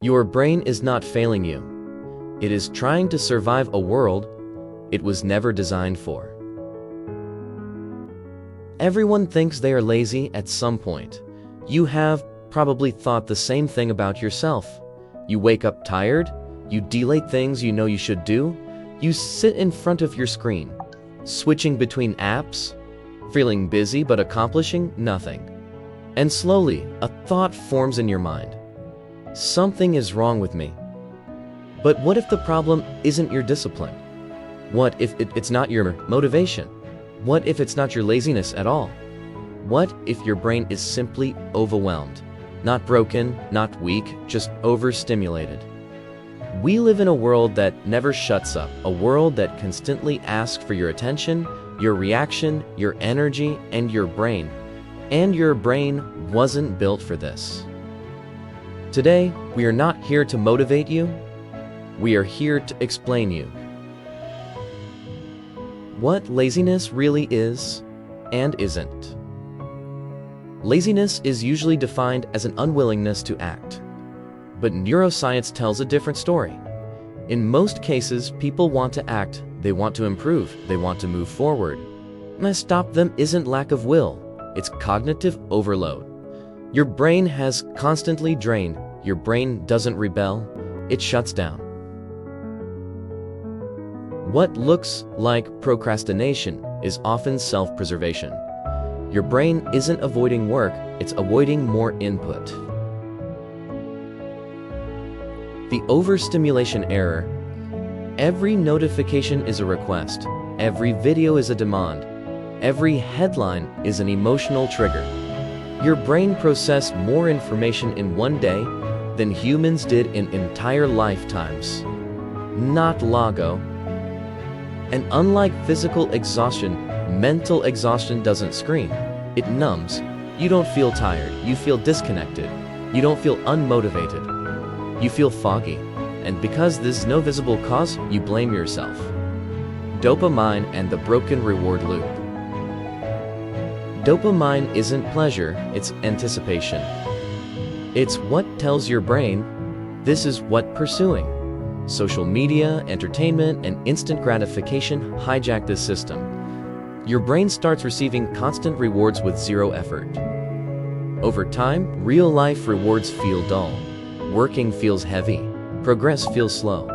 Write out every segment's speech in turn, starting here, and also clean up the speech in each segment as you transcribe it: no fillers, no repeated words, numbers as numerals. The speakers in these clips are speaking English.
Your brain is not failing you. It is trying to survive a world it was never designed for. Everyone thinks they are lazy at some point. You have probably thought the same thing about yourself. You wake up tired, you delay things you know you should do, you sit in front of your screen, switching between apps, feeling busy but accomplishing nothing. And slowly, a thought forms in your mind. Something is wrong with me. But what if the problem isn't your discipline? What if it's not your motivation? What if it's not your laziness at all? What if your brain is simply overwhelmed? Not broken, not weak, just overstimulated. We live in a world that never shuts up, a world that constantly asks for your attention, your reaction, your energy, and your brain. And your brain wasn't built for this. Today, we are not here to motivate you. We are here to explain you what laziness really is and isn't. Laziness is usually defined as an unwillingness to act. But neuroscience tells a different story. In most cases, people want to act, they want to improve, they want to move forward. And to stop them isn't lack of will, it's cognitive overload. Your brain has constantly drained. Your brain doesn't rebel, it shuts down. What looks like procrastination is often self-preservation. Your brain isn't avoiding work, it's avoiding more input. The overstimulation error. Every notification is a request. Every video is a demand. Every headline is an emotional trigger. Your brain processed more information in one day than humans did in entire lifetimes. Not logo. And unlike physical exhaustion, mental exhaustion doesn't scream. It numbs. You don't feel tired. You feel disconnected. You don't feel unmotivated. You feel foggy. And because there's no visible cause, you blame yourself. Dopamine and the broken reward loop. Dopamine isn't pleasure, it's anticipation. It's what tells your brain, this is what pursuing. Social media, entertainment, and instant gratification hijack this system. Your brain starts receiving constant rewards with zero effort. Over time, real-life rewards feel dull. Working feels heavy. Progress feels slow.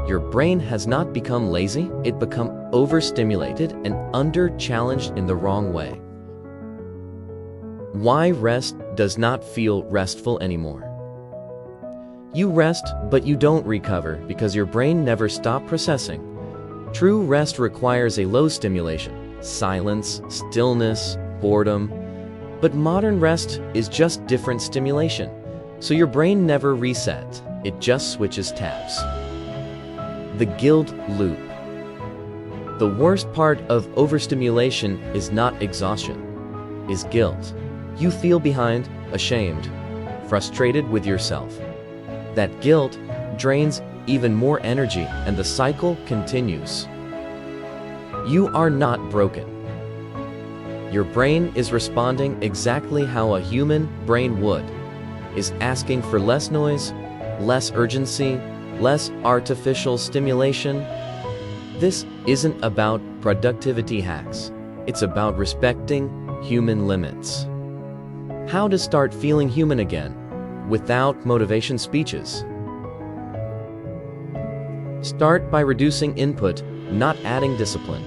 Your brain has not become lazy, it become overstimulated and under-challenged in the wrong way. Why rest does not feel restful anymore. You rest, but you don't recover because your brain never stopped processing. True rest requires a low stimulation, silence, stillness, boredom. But modern rest is just different stimulation. So your brain never resets, it just switches tabs. The guilt loop. The worst part of overstimulation is not exhaustion, is guilt. You feel behind, ashamed, frustrated with yourself. That guilt drains even more energy and the cycle continues. You are not broken. Your brain is responding exactly how a human brain would, is asking for less noise, less urgency, less artificial stimulation. This isn't about productivity hacks. It's about respecting human limits. How to start feeling human again, without motivation speeches. Start by reducing input, not adding discipline.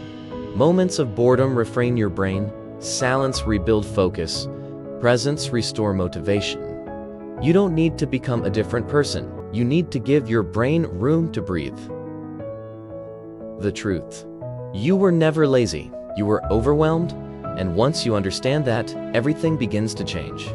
Moments of boredom refrain your brain, silence rebuild focus, presence restore motivation. You don't need to become a different person, you need to give your brain room to breathe. The truth. You were never lazy, you were overwhelmed, and once you understand that, everything begins to change.